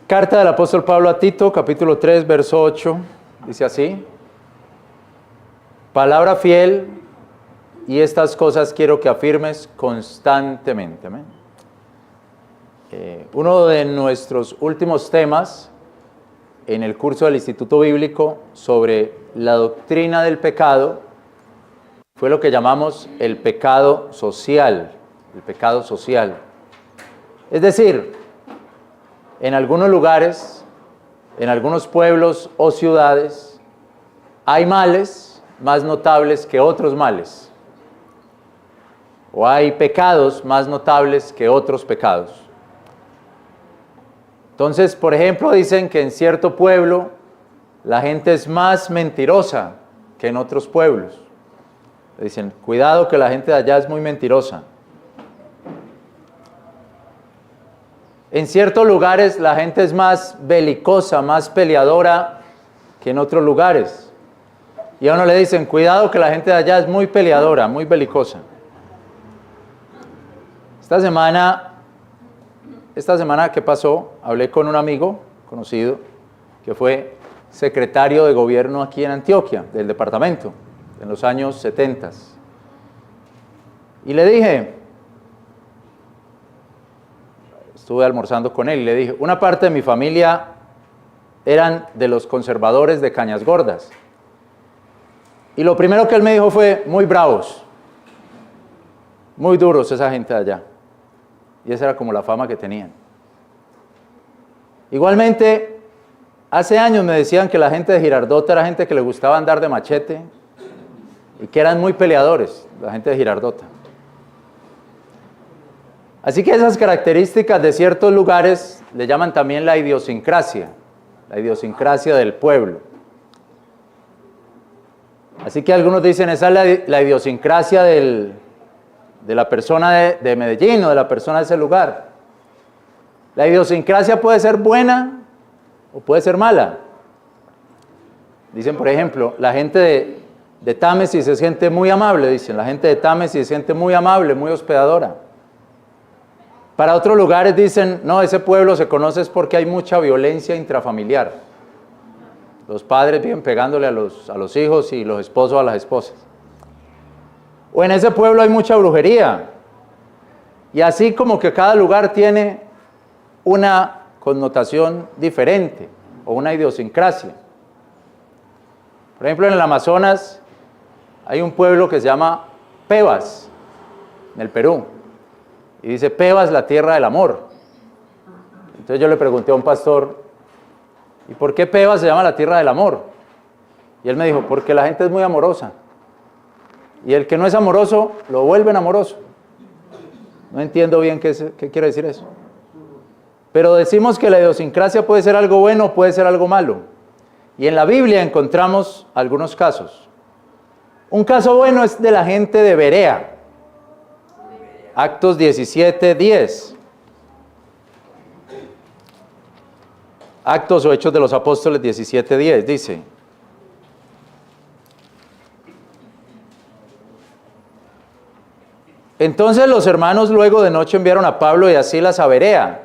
Carta del apóstol Pablo a Tito, capítulo 3, verso 8, dice así: palabra fiel, y estas cosas quiero que afirmes constantemente. Amén. Uno de nuestros últimos temas en el curso del Instituto Bíblico sobre la doctrina del pecado fue lo que llamamos el pecado social. El pecado social. Es decir, en algunos lugares, en algunos pueblos o ciudades, hay males más notables que otros males. O hay pecados más notables que otros pecados. Entonces, por ejemplo, dicen que en cierto pueblo la gente es más mentirosa que en otros pueblos. Dicen, cuidado que la gente de allá es muy mentirosa. En ciertos lugares la gente es más belicosa, más peleadora que en otros lugares. Y a uno le dicen, cuidado que la gente de allá es muy peleadora, muy belicosa. Esta semana que pasó, hablé con un amigo conocido que fue secretario de gobierno aquí en Antioquia, del departamento, en los años 70. Y le dije, estuve almorzando con él y le dije, una parte de mi familia eran de los conservadores de Cañas Gordas. Y lo primero que él me dijo fue, muy bravos, muy duros esa gente de allá. Y esa era como la fama que tenían. Igualmente, hace años me decían que la gente de Girardota era gente que le gustaba andar de machete y que eran muy peleadores, la gente de Girardota. Así que esas características de ciertos lugares le llaman también la idiosincrasia del pueblo. Así que algunos dicen, esa es la idiosincrasia de la persona de Medellín o de la persona de ese lugar. La idiosincrasia puede ser buena o puede ser mala. Dicen, por ejemplo, la gente de Támesis es gente muy amable, dicen. La gente de Támesis es gente muy amable, muy hospedadora. Para otros lugares dicen, no, ese pueblo se conoce es porque hay mucha violencia intrafamiliar. Los padres viven pegándole a los hijos y los esposos a las esposas. O en ese pueblo hay mucha brujería. Y así como que cada lugar tiene una connotación diferente o una idiosincrasia. Por ejemplo, en el Amazonas hay un pueblo que se llama Pebas, en el Perú. Y dice, Pebas, la tierra del amor. Entonces yo le pregunté a un pastor, ¿y por qué Pebas se llama la tierra del amor? Y él me dijo, porque la gente es muy amorosa. Y el que no es amoroso, lo vuelven amoroso. No entiendo bien qué quiere decir eso. Pero decimos que la idiosincrasia puede ser algo bueno o puede ser algo malo. Y en la Biblia encontramos algunos casos. Un caso bueno es de la gente de Berea. Actos 17:10. Actos o Hechos de los Apóstoles 17:10 dice: entonces los hermanos luego de noche enviaron a Pablo y a Silas a Berea,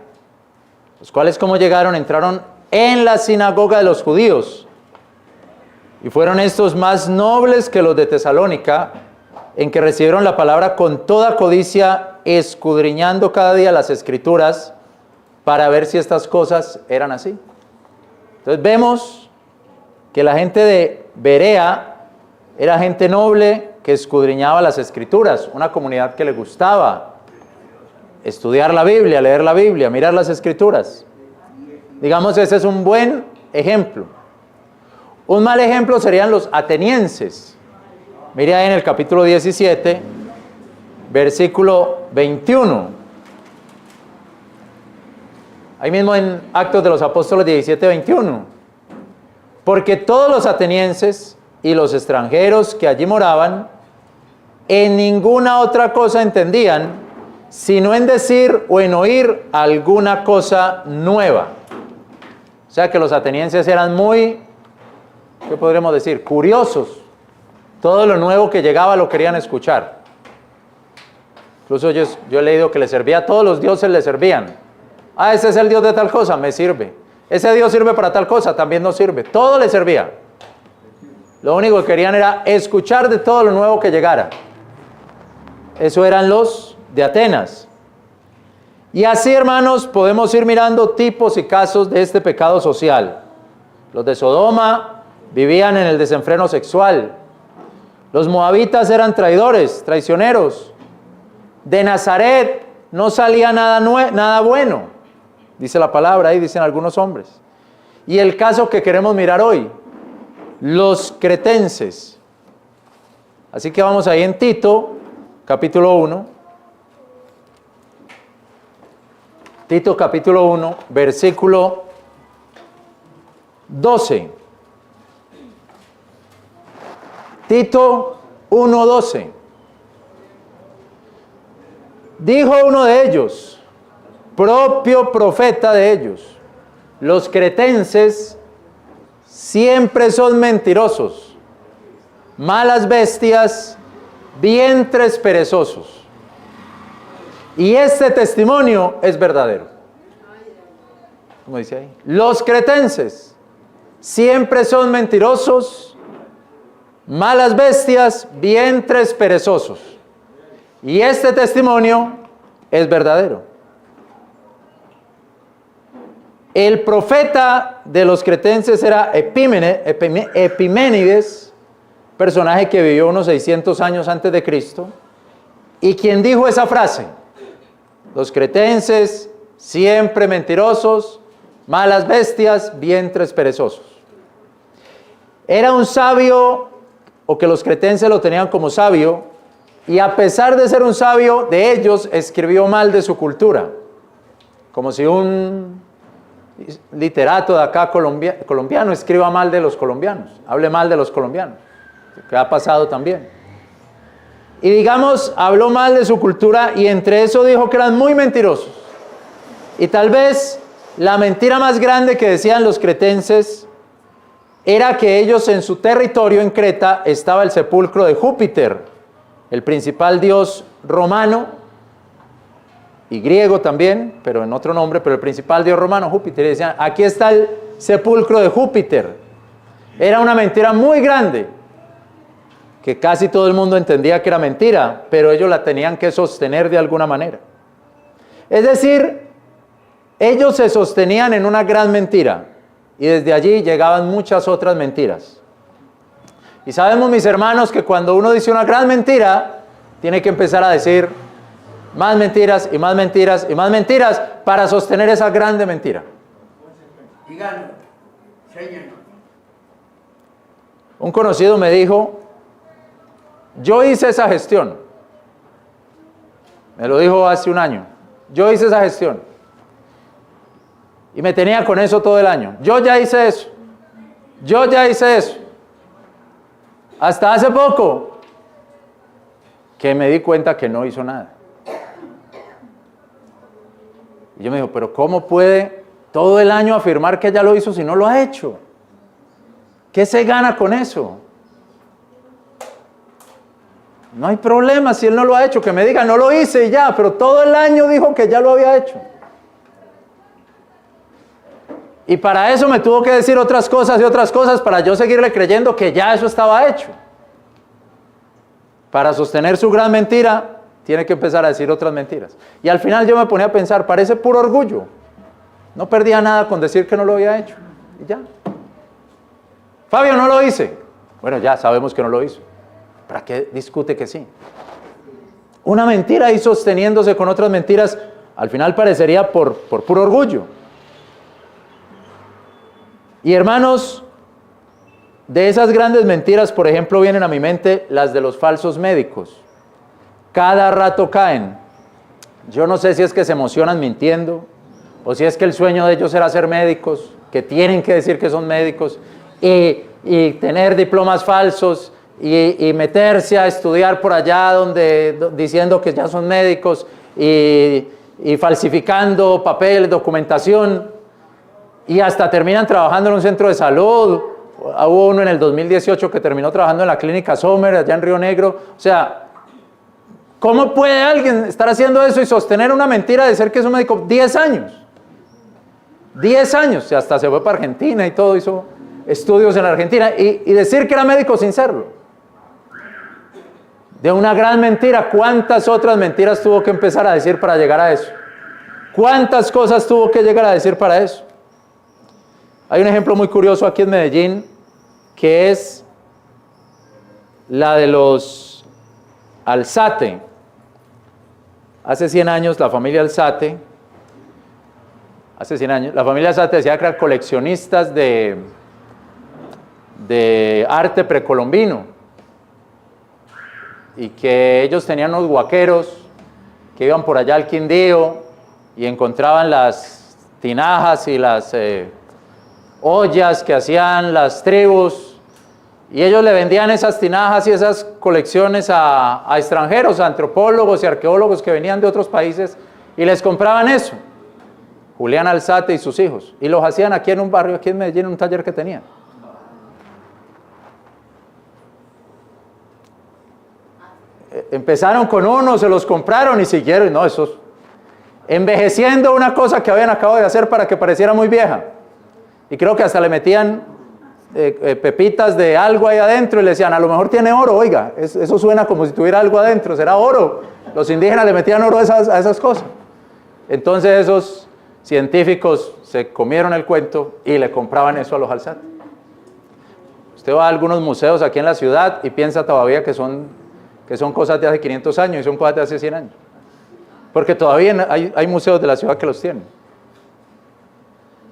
los cuales como llegaron, entraron en la sinagoga de los judíos, y fueron estos más nobles que los de Tesalónica, en que recibieron la palabra con toda codicia, escudriñando cada día las Escrituras, para ver si estas cosas eran así. Entonces vemos que la gente de Berea era gente noble que escudriñaba las Escrituras, una comunidad que le gustaba estudiar la Biblia, leer la Biblia, mirar las Escrituras. Digamos, ese es un buen ejemplo. Un mal ejemplo serían los atenienses. Mire ahí en el capítulo 17, versículo 21. Ahí mismo en Actos de los Apóstoles 17:21. Porque todos los atenienses y los extranjeros que allí moraban, en ninguna otra cosa entendían, sino en decir o en oír alguna cosa nueva. O sea que los atenienses eran muy, ¿qué podríamos decir? Curiosos. Todo lo nuevo que llegaba lo querían escuchar. Incluso yo he leído que le servía a todos los dioses, le servían. Ah, ese es el Dios de tal cosa, me sirve. ese Dios sirve para tal cosa, también no sirve. Todo le servía. Lo único que querían era escuchar de todo lo nuevo que llegara. Eso eran los de Atenas. Y así, hermanos, podemos ir mirando tipos y casos de este pecado social. Los de Sodoma vivían en el desenfreno sexual. Los moabitas eran traidores, traicioneros. De Nazaret no salía nada bueno, dice la palabra, ahí dicen algunos hombres. Y el caso que queremos mirar hoy, los cretenses. Así que vamos ahí en Tito, capítulo 1. Tito, capítulo 1, versículo 12. Tito 1:12. Dijo uno de ellos, propio profeta de ellos, los cretenses siempre son mentirosos, malas bestias, vientres perezosos. Y este testimonio es verdadero. ¿Cómo dice ahí? Los cretenses siempre son mentirosos, malas bestias, vientres perezosos. Y este testimonio es verdadero. El profeta de los cretenses era Epiménides, personaje que vivió unos 600 años antes de Cristo, y quien dijo esa frase: los cretenses siempre mentirosos, malas bestias, vientres perezosos. Era un sabio, o que los cretenses lo tenían como sabio, y a pesar de ser un sabio de ellos, escribió mal de su cultura, como si un literato de acá colombiano escriba mal de los colombianos, hable mal de los colombianos, que ha pasado también. Y digamos, habló mal de su cultura, y entre eso dijo que eran muy mentirosos. Y tal vez la mentira más grande que decían los cretenses era que ellos, en su territorio en Creta, estaba el sepulcro de Júpiter, el principal dios romano y griego también, pero en otro nombre, pero el principal dios romano, Júpiter. Y decían, aquí está el sepulcro de Júpiter. Era una mentira muy grande, que casi todo el mundo entendía que era mentira, pero ellos la tenían que sostener de alguna manera. Es decir, ellos se sostenían en una gran mentira, y desde allí llegaban muchas otras mentiras. Y sabemos, mis hermanos, que cuando uno dice una gran mentira, tiene que empezar a decir más mentiras y más mentiras y más mentiras para sostener esa grande mentira. Un conocido me dijo, yo hice esa gestión. Me lo dijo hace un año. Yo hice esa gestión. Y me tenía con eso todo el año. Yo ya hice eso. Yo ya hice eso. Hasta hace poco que me di cuenta que no hizo nada. Y yo me digo, pero ¿cómo puede todo el año afirmar que ya lo hizo si no lo ha hecho? ¿Qué se gana con eso? No hay problema si él no lo ha hecho, que me diga, no lo hice y ya, pero todo el año dijo que ya lo había hecho. Y para eso me tuvo que decir otras cosas y otras cosas para yo seguirle creyendo que ya eso estaba hecho. Para sostener su gran mentira, tiene que empezar a decir otras mentiras. Y al final yo me ponía a pensar, parece puro orgullo. No perdía nada con decir que no lo había hecho. Y ya. Fabio, no lo hice. Bueno, ya sabemos que no lo hizo. ¿Para qué discute que sí? Una mentira y sosteniéndose con otras mentiras, al final parecería por puro orgullo. Y hermanos, de esas grandes mentiras, por ejemplo, vienen a mi mente las de los falsos médicos. Cada rato caen. Yo no sé si es que se emocionan mintiendo, o si es que el sueño de ellos era ser médicos, que tienen que decir que son médicos, y tener diplomas falsos, y meterse a estudiar por allá diciendo que ya son médicos, y falsificando papeles, documentación, y hasta terminan trabajando en un centro de salud. Hubo uno en el 2018 que terminó trabajando en la clínica Sommer, allá en Río Negro. O sea, ¿cómo puede alguien estar haciendo eso y sostener una mentira de ser que es un médico 10 años? 10 años, y hasta se fue para Argentina y todo, hizo estudios en Argentina, y decir que era médico sin serlo. De una gran mentira, ¿cuántas otras mentiras tuvo que empezar a decir para llegar a eso? ¿Cuántas cosas tuvo que llegar a decir para eso? Hay un ejemplo muy curioso aquí en Medellín, que es la de los Alzate. Hace 100 años la familia Alzate, la familia Alzate decía que eran coleccionistas de arte precolombino, y que ellos tenían unos huaqueros que iban por allá al Quindío y encontraban las tinajas y las ollas que hacían las tribus, y ellos le vendían esas tinajas y esas colecciones a extranjeros, a antropólogos y arqueólogos que venían de otros países, y les compraban eso. Julián Alzate y sus hijos, y los hacían aquí en un barrio, aquí en Medellín, en un taller que tenían. Empezaron con uno, se los compraron y siguieron, no, esos, envejeciendo una cosa que habían acabado de hacer para que pareciera muy vieja. Y creo que hasta le metían pepitas de algo ahí adentro y le decían, a lo mejor tiene oro, oiga, eso suena como si tuviera algo adentro, será oro. Los indígenas le metían oro a esas cosas. Entonces esos científicos se comieron el cuento y le compraban eso a los Alzate. Usted va a algunos museos aquí en la ciudad y piensa todavía que son cosas de hace 500 años y son cosas de hace 100 años. Porque todavía hay museos de la ciudad que los tienen.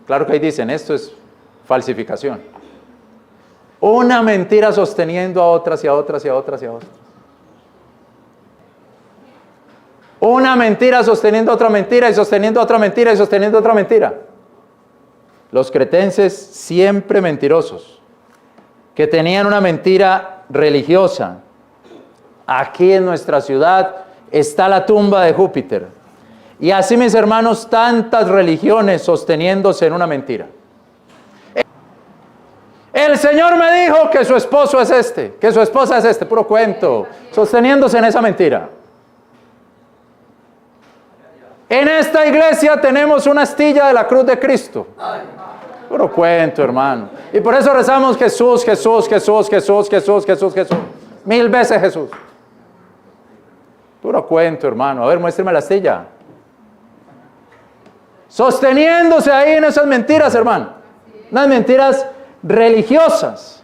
Claro que ahí dicen, esto es falsificación. Una mentira sosteniendo a otras y a otras y a otras y a otras. Una mentira sosteniendo otra mentira y sosteniendo otra mentira y sosteniendo otra mentira. Los cretenses siempre mentirosos, que tenían una mentira religiosa. Aquí en nuestra ciudad está la tumba de Júpiter. Y así, mis hermanos, tantas religiones sosteniéndose en una mentira. El Señor me dijo que su esposo es este, que su esposa es este, puro cuento, sosteniéndose en esa mentira. En esta iglesia tenemos una astilla de la cruz de Cristo. Puro cuento, hermano. Y por eso rezamos Jesús, Jesús, Jesús, Jesús, Jesús, Jesús, Jesús. 1000 veces Jesús. Puro cuento, hermano. A ver, muéstrame la astilla. Sosteniéndose ahí en esas mentiras, hermano. Unas mentiras religiosas.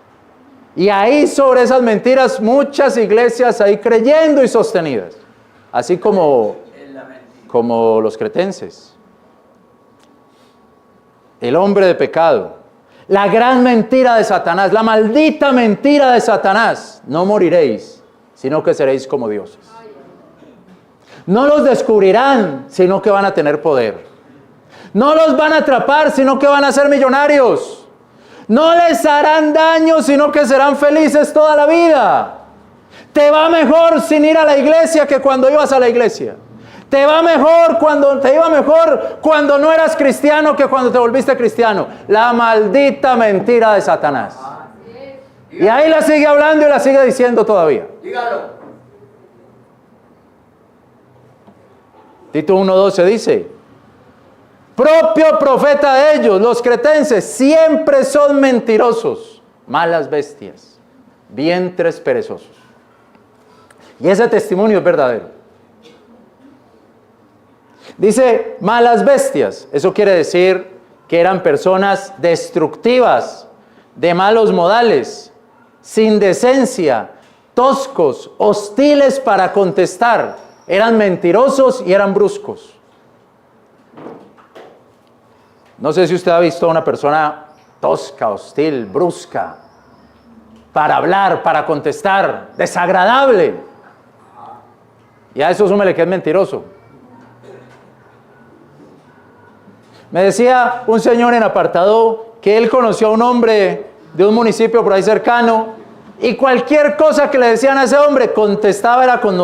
Y ahí sobre esas mentiras muchas iglesias ahí creyendo y sostenidas. Así como los cretenses. El hombre de pecado. La gran mentira de Satanás. La maldita mentira de Satanás. No moriréis, sino que seréis como dioses. No los descubrirán, sino que van a tener poder. No los van a atrapar, sino que van a ser millonarios. No les harán daño, sino que serán felices toda la vida. Te va mejor sin ir a la iglesia que cuando ibas a la iglesia. Te iba mejor cuando no eras cristiano que cuando te volviste cristiano. La maldita mentira de Satanás. Y ahí la sigue hablando y la sigue diciendo todavía. Dígalo. Tito 1:12 dice, propio profeta de ellos, los cretenses, siempre son mentirosos, malas bestias, vientres perezosos. Y ese testimonio es verdadero. Dice, malas bestias, eso quiere decir que eran personas destructivas, de malos modales, sin decencia, toscos, hostiles para contestar. Eran mentirosos y eran bruscos. No sé si usted ha visto a una persona tosca, hostil, brusca, para hablar, para contestar, desagradable. Y a eso súmele que es mentiroso. Me decía un señor en apartado que él conoció a un hombre de un municipio por ahí cercano y cualquier cosa que le decían a ese hombre contestaba era con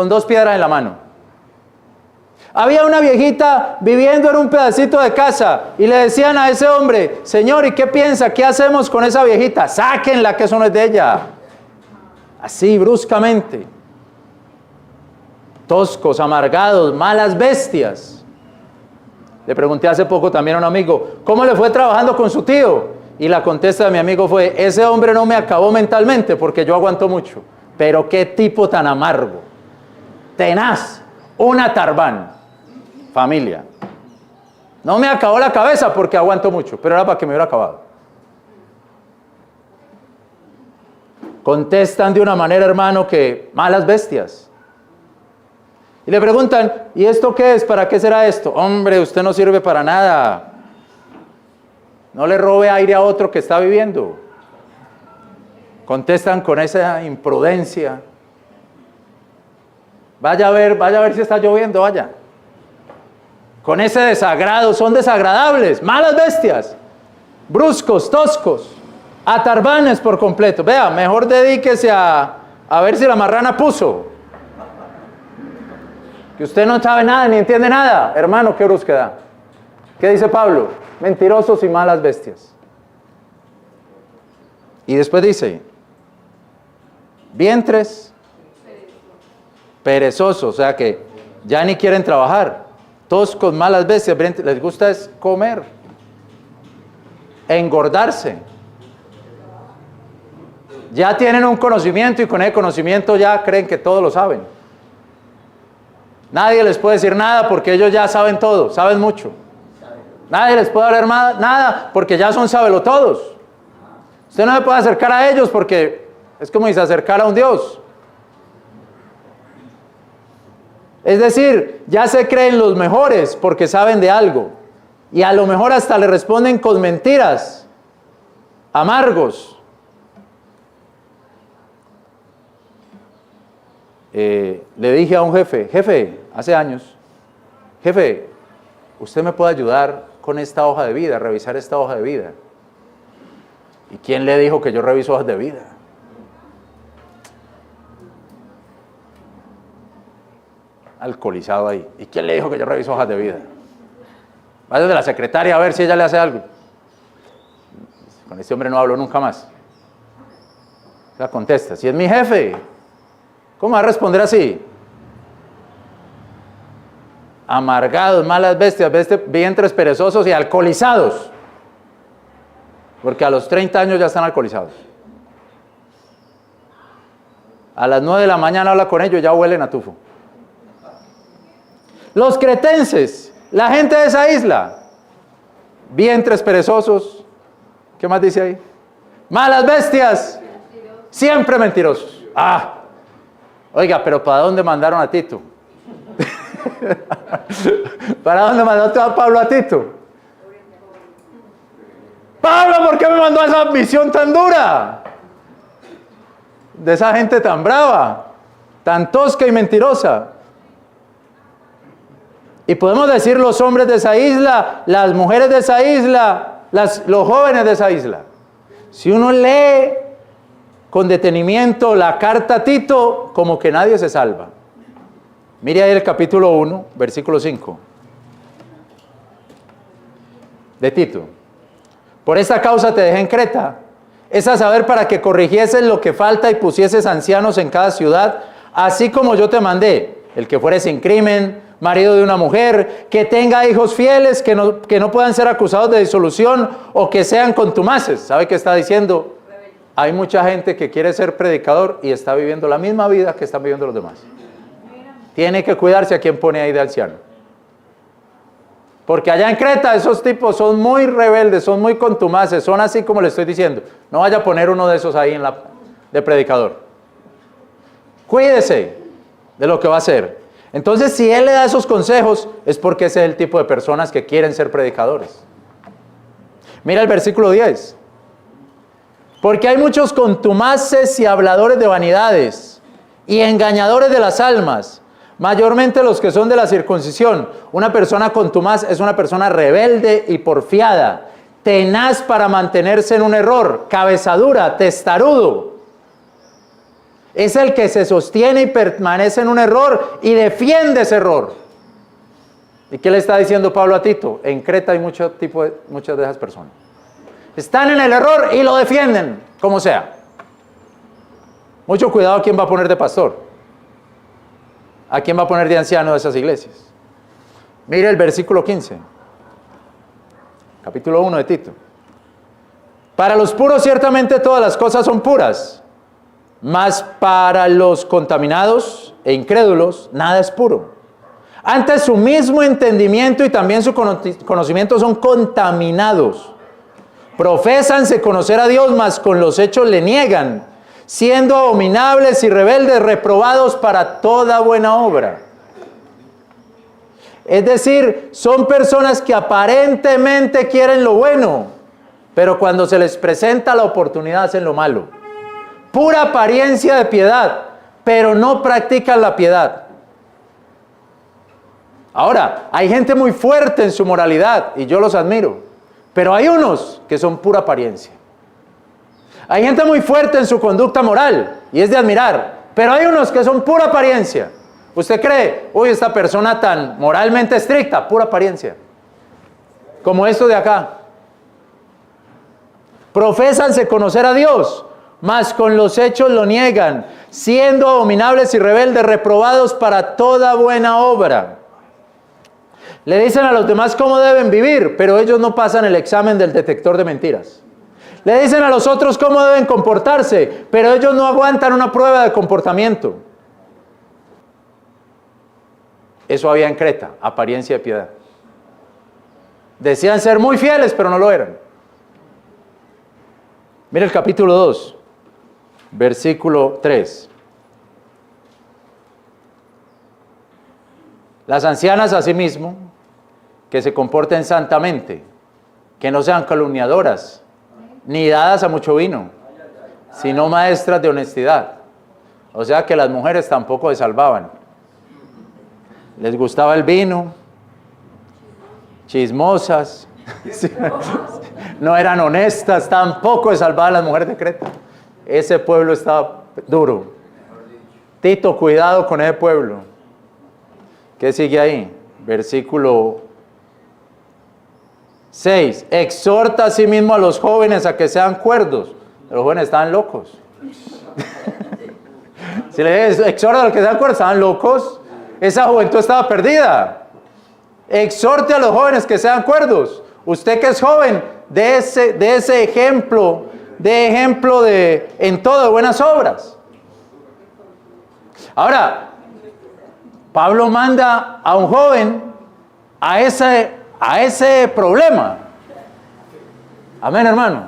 2 piedras en la mano. Había una viejita viviendo en un pedacito de casa y le decían a ese hombre, señor, ¿y qué piensa? ¿Qué hacemos con esa viejita? Sáquenla, que eso no es de ella. Así, bruscamente. Toscos, amargados, malas bestias. Le pregunté hace poco también a un amigo, ¿cómo le fue trabajando con su tío? Y la contesta de mi amigo fue, ese hombre no me acabó mentalmente porque yo aguanto mucho. Pero qué tipo tan amargo, tenaz, una Tarbán, familia. No me acabó la cabeza porque aguanto mucho, pero era para que me hubiera acabado. Contestan de una manera, hermano, que malas bestias. Y le preguntan, ¿y esto qué es? ¿Para qué será esto? Hombre, usted no sirve para nada. No le robe aire a otro que está viviendo. Contestan con esa imprudencia. Vaya a ver si está lloviendo, vaya. Con ese desagrado, son desagradables, malas bestias, bruscos, toscos, atarbanes por completo. Vea, mejor dedíquese a ver si la marrana puso. Que usted no sabe nada ni entiende nada. Hermano, qué brusquedad. ¿Qué dice Pablo? Mentirosos y malas bestias. Y después dice, vientres perezosos, o sea que ya ni quieren trabajar. Toscos, malas bestias, les gusta es comer, engordarse. Ya tienen un conocimiento y con ese conocimiento ya creen que todo lo saben. Nadie les puede decir nada porque ellos ya saben todo, saben mucho. Nadie les puede hablar nada porque ya son sabelotodos. Usted no se puede acercar a ellos porque es como si se acercara a un Dios. Es decir, ya se creen los mejores porque saben de algo. Y a lo mejor hasta le responden con mentiras, amargos. Le dije a un jefe, hace años, jefe, ¿usted me puede ayudar con esta hoja de vida, revisar esta hoja de vida? ¿Y quién le dijo que yo reviso hojas de vida? Alcoholizado ahí. ¿Y quién le dijo que yo reviso hojas de vida? Vaya de la secretaria a ver si ella le hace algo. Con este hombre no hablo nunca más. La contesta, si es mi jefe, ¿cómo va a responder así? Amargados, malas bestias, vientres perezosos y alcoholizados. Porque a los 30 años ya están alcoholizados. A las 9 de la mañana habla con ellos y ya huelen a tufo. Los cretenses, la gente de esa isla, vientres perezosos, ¿qué más dice ahí? Malas bestias, siempre mentirosos. Oiga, pero ¿para dónde mandaron a Tito? ¿Para dónde mandó a Pablo a Tito? Pablo, ¿por qué me mandó a esa misión tan dura? De esa gente tan brava, tan tosca y mentirosa. Y podemos decir los hombres de esa isla, las mujeres de esa isla, los jóvenes de esa isla. Si uno lee con detenimiento la carta a Tito, como que nadie se salva. Mire ahí el capítulo 1, versículo 5. De Tito. Por esta causa te dejé en Creta, es a saber para que corrigieses lo que falta y pusieses ancianos en cada ciudad, así como yo te mandé, el que fuere sin crimen, marido de una mujer, que tenga hijos fieles, que no puedan ser acusados de disolución o que sean contumaces. ¿Sabe qué está diciendo? Hay mucha gente que quiere ser predicador y está viviendo la misma vida que están viviendo los demás. Tiene que cuidarse a quien pone ahí de anciano. Porque allá en Creta esos tipos son muy rebeldes, son muy contumaces, son así como le estoy diciendo. No vaya a poner uno de esos ahí de predicador. Cuídese de lo que va a hacer. Entonces, si él le da esos consejos, es porque ese es el tipo de personas que quieren ser predicadores. Mira el versículo 10. Porque hay muchos contumaces y habladores de vanidades y engañadores de las almas, mayormente los que son de la circuncisión. Una persona contumaz es una persona rebelde y porfiada, tenaz para mantenerse en un error, cabezadura, testarudo. Es el que se sostiene y permanece en un error y defiende ese error. ¿Y qué le está diciendo Pablo a Tito? En Creta hay muchas de esas personas. Están en el error y lo defienden, como sea. Mucho cuidado a quién va a poner de pastor. A quién va a poner de anciano de esas iglesias. Mire el versículo 15. capítulo 1 de Tito. Para los puros ciertamente todas las cosas son puras, mas para los contaminados e incrédulos nada es puro. Antes su mismo entendimiento y también su conocimiento son contaminados. Profésanse conocer a Dios, mas con los hechos le niegan, siendo abominables y rebeldes, reprobados para toda buena obra. Es decir, son personas que aparentemente quieren lo bueno, pero cuando se les presenta la oportunidad hacen lo malo. Pura apariencia de piedad, pero no practican la piedad. Ahora, hay gente muy fuerte en su moralidad y yo los admiro, pero hay unos que son pura apariencia. Hay gente muy fuerte en su conducta moral y es de admirar, pero hay unos que son pura apariencia. ¿Usted cree, uy, esta persona tan moralmente estricta? Pura apariencia. Como esto de acá. Profésanse conocer a Dios, mas con los hechos lo niegan, siendo abominables y rebeldes, reprobados para toda buena obra. Le dicen a los demás cómo deben vivir, pero ellos no pasan el examen del detector de mentiras. Le dicen a los otros cómo deben comportarse, pero ellos no aguantan una prueba de comportamiento. Eso había en Creta, apariencia de piedad. Decían ser muy fieles, pero no lo eran. Mira el capítulo 2, versículo 3. Las ancianas asimismo, que se comporten santamente, que no sean calumniadoras, ni dadas a mucho vino, sino maestras de honestidad. O sea que las mujeres tampoco se salvaban. Les gustaba el vino, chismosas, no eran honestas, tampoco se salvaban las mujeres de Creta. Ese pueblo estaba duro. Tito, cuidado con ese pueblo. ¿Qué sigue ahí? Versículo 6. Exhorta asimismo a los jóvenes a que sean cuerdos. Los jóvenes estaban locos. Si le exhorta a los que sean cuerdos, estaban locos. Esa juventud estaba perdida. Exhorte a los jóvenes que sean cuerdos. Usted que es joven, de ese ejemplo, en todo de buenas obras. Ahora, Pablo manda a un joven a ese problema. Amén, hermano.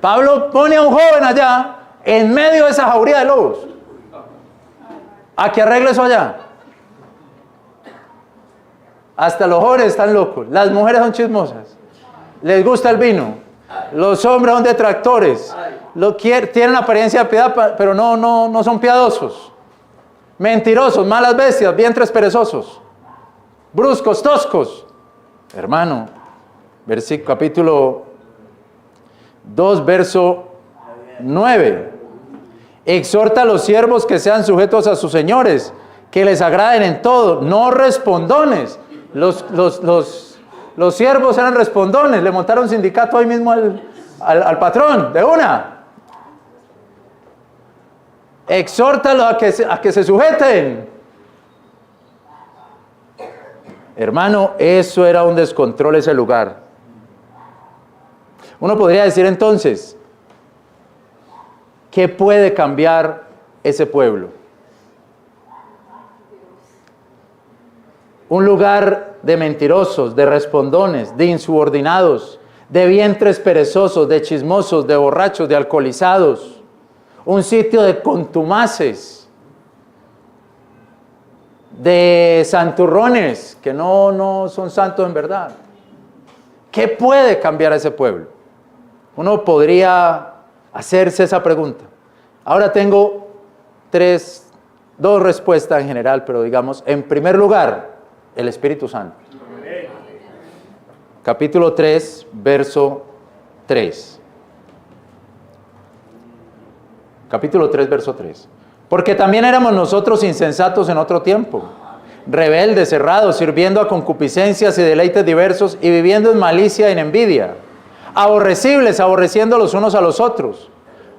Pablo pone a un joven allá, en medio de esa jauría de lobos, a que arregle eso allá. Hasta los jóvenes están locos, las mujeres son chismosas, les gusta el vino, los hombres son detractores, tienen apariencia de piedad, pero no son piadosos, mentirosos, malas bestias, vientres perezosos, bruscos, toscos. Hermano, capítulo 2, verso 9. Exhorta a los siervos que sean sujetos a sus señores, que les agraden en todo, no respondones. Los siervos eran respondones, le montaron sindicato ahí mismo al patrón, de una. Exhórtalos a que se sujeten. Hermano, eso era un descontrol ese lugar. Uno podría decir entonces, ¿qué puede cambiar ese pueblo? Un lugar de mentirosos, de respondones, de insubordinados, de vientres perezosos, de chismosos, de borrachos, de alcoholizados. Un sitio de contumaces, de santurrones, que no son santos en verdad. ¿Qué puede cambiar a ese pueblo? Uno podría hacerse esa pregunta. Ahora tengo dos respuestas en general, pero digamos, en primer lugar, el Espíritu Santo. Capítulo 3, verso 3. Capítulo 3, verso 3. Porque también éramos nosotros insensatos en otro tiempo, rebeldes, cerrados, sirviendo a concupiscencias y deleites diversos y viviendo en malicia y en envidia, aborrecibles, aborreciendo los unos a los otros.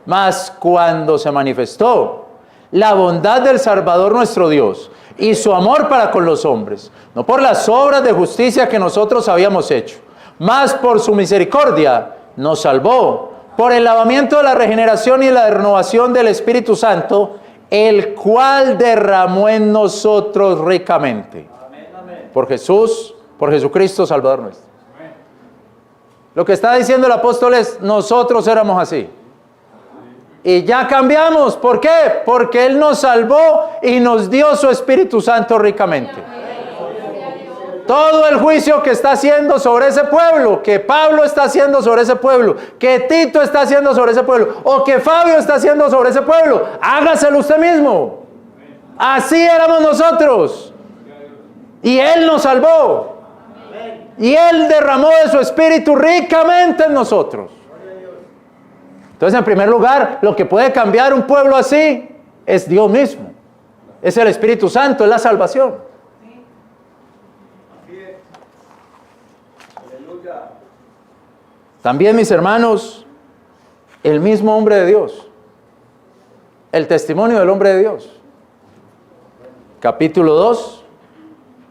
Mas cuando se manifestó la bondad del Salvador nuestro Dios y su amor para con los hombres, no por las obras de justicia que nosotros habíamos hecho, mas por su misericordia nos salvó, por el lavamiento de la regeneración y la renovación del Espíritu Santo, el cual derramó en nosotros ricamente. Por Jesucristo, Salvador nuestro. Lo que está diciendo el apóstol es, nosotros éramos así. Y ya cambiamos. ¿Por qué? Porque Él nos salvó y nos dio su Espíritu Santo ricamente. Todo el juicio que está haciendo sobre ese pueblo, que Pablo está haciendo sobre ese pueblo, que Tito está haciendo sobre ese pueblo, o que Fabio está haciendo sobre ese pueblo, hágaselo usted mismo. Así éramos nosotros. Y Él nos salvó. Y Él derramó de su Espíritu ricamente en nosotros. Entonces, en primer lugar, lo que puede cambiar un pueblo así es Dios mismo. Es el Espíritu Santo, es la salvación. También, mis hermanos, el mismo hombre de Dios. El testimonio del hombre de Dios. Capítulo 2,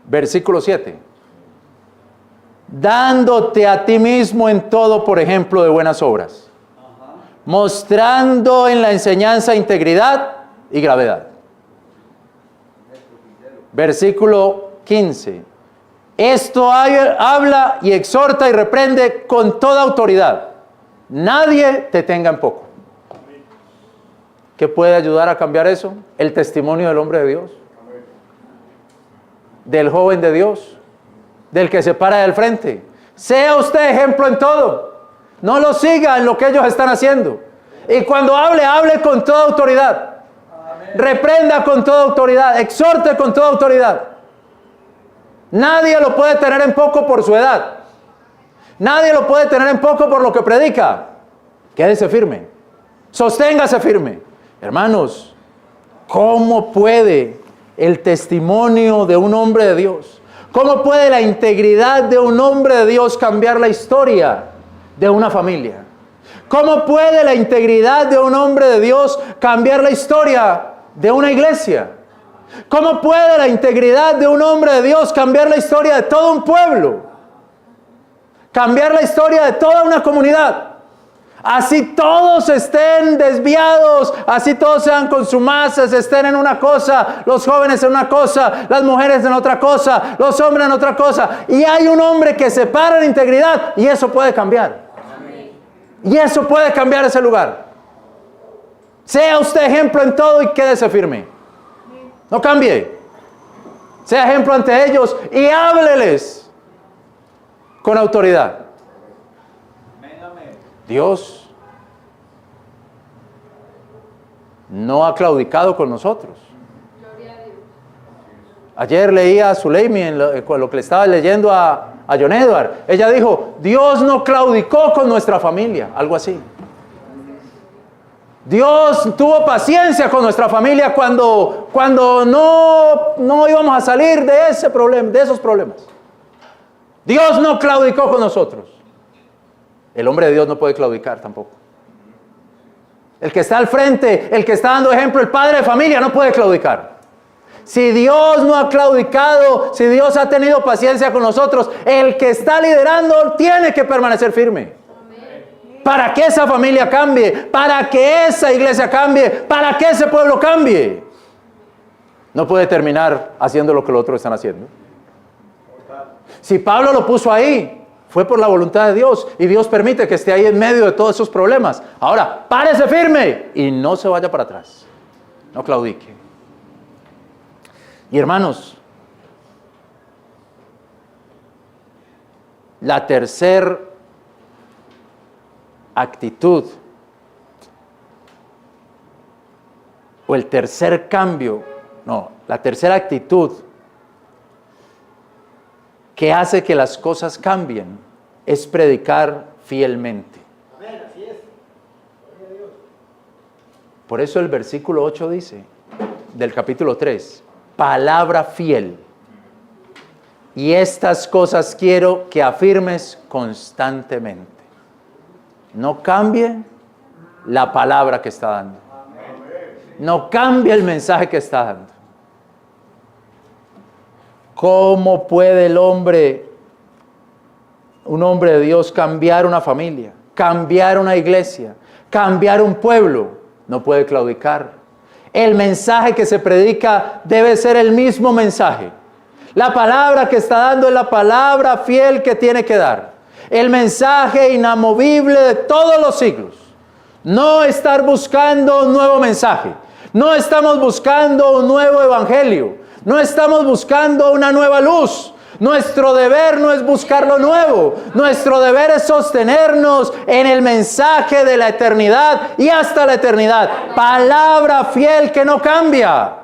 versículo 7. Dándote a ti mismo en todo por ejemplo de buenas obras, mostrando en la enseñanza integridad y gravedad. Versículo 15. Esto habla y exhorta y reprende con toda autoridad. Nadie te tenga en poco. ¿Qué puede ayudar a cambiar eso? El testimonio del hombre de Dios, del joven de Dios, del que se para del frente. Sea usted ejemplo en todo. No lo siga en lo que ellos están haciendo. Y cuando hable, hable con toda autoridad. Reprenda con toda autoridad. Exhorte con toda autoridad. Nadie lo puede tener en poco por su edad. Nadie lo puede tener en poco por lo que predica. Quédese firme. Sosténgase firme. Hermanos, ¿cómo puede el testimonio de un hombre de Dios? ¿Cómo puede la integridad de un hombre de Dios cambiar la historia de una familia? ¿Cómo puede la integridad de un hombre de Dios cambiar la historia de una iglesia? ¿Cómo puede la integridad de un hombre de Dios cambiar la historia de todo un pueblo? Cambiar la historia de toda una comunidad. Así todos estén desviados, así todos sean consumaces, estén en una cosa, los jóvenes en una cosa, las mujeres en otra cosa, los hombres en otra cosa. Y hay un hombre que se para en integridad y eso puede cambiar. Y eso puede cambiar ese lugar. Sea usted ejemplo en todo y quédese firme. No cambie. Sea ejemplo ante ellos y hábleles con autoridad. Dios no ha claudicado con nosotros. Ayer leía a Zuleimi con lo que le estaba leyendo a John Edward. Ella dijo, Dios no claudicó con nuestra familia, algo así. Dios tuvo paciencia con nuestra familia cuando no íbamos a salir de ese problema, de esos problemas. Dios no claudicó con nosotros. El hombre de Dios no puede claudicar tampoco. El que está al frente, el que está dando ejemplo, el padre de familia, no puede claudicar. Si Dios no ha claudicado, si Dios ha tenido paciencia con nosotros, el que está liderando tiene que permanecer firme. Para que esa familia cambie, para que esa iglesia cambie, para que ese pueblo cambie. No puede terminar haciendo lo que los otros están haciendo. Si Pablo lo puso ahí, fue por la voluntad de Dios y Dios permite que esté ahí en medio de todos esos problemas. Ahora, párese firme y no se vaya para atrás. No claudique. Y hermanos, la tercera actitud o el tercer cambio, la tercera actitud que hace que las cosas cambien es predicar fielmente. Amén, así es. Por eso el versículo 8 dice, del capítulo 3, palabra fiel. Y estas cosas quiero que afirmes constantemente. No cambie la palabra que está dando. No cambie el mensaje que está dando. ¿Cómo puede el hombre un hombre de Dios cambiar una familia, cambiar una iglesia, cambiar un pueblo, no puede claudicar. El mensaje que se predica debe ser el mismo mensaje. La palabra que está dando es la palabra fiel que tiene que dar. El mensaje inamovible de todos los siglos. No estar buscando un nuevo mensaje. No estamos buscando un nuevo evangelio. No estamos buscando una nueva luz. Nuestro deber no es buscar lo nuevo. Nuestro deber es sostenernos en el mensaje de la eternidad y hasta la eternidad. Palabra fiel que no cambia.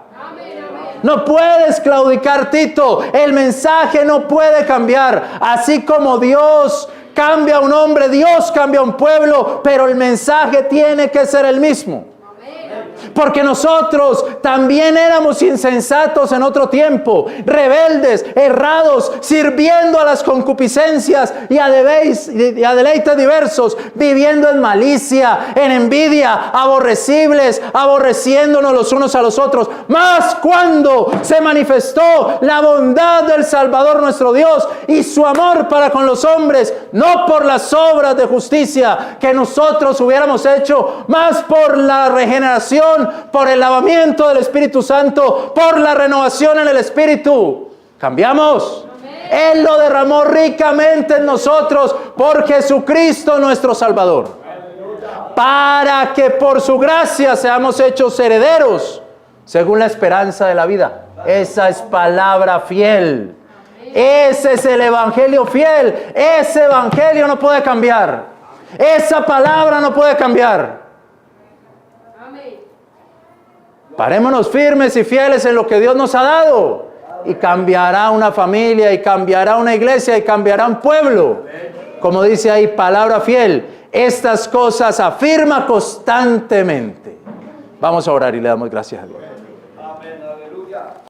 No puedes claudicar, Tito. El mensaje no puede cambiar. Así como Dios cambia a un hombre, Dios cambia a un pueblo, pero el mensaje tiene que ser el mismo. Porque nosotros también éramos insensatos en otro tiempo, rebeldes, errados, sirviendo a las concupiscencias y a deleites diversos, viviendo en malicia, en envidia, aborrecibles, aborreciéndonos los unos a los otros. Mas cuando se manifestó la bondad del Salvador nuestro Dios y su amor para con los hombres, no por las obras de justicia que nosotros hubiéramos hecho, mas por la regeneración, por el lavamiento del Espíritu Santo, por la renovación en el Espíritu. Cambiamos. Él lo derramó ricamente en nosotros por Jesucristo nuestro Salvador. Para que por su gracia seamos hechos herederos según la esperanza de la vida. Esa es palabra fiel. Ese es el evangelio fiel. Ese evangelio no puede cambiar. Esa palabra no puede cambiar. Parémonos firmes y fieles en lo que Dios nos ha dado. Y cambiará una familia, y cambiará una iglesia, y cambiará un pueblo. Como dice ahí, palabra fiel. Estas cosas afirma constantemente. Vamos a orar y le damos gracias a Dios.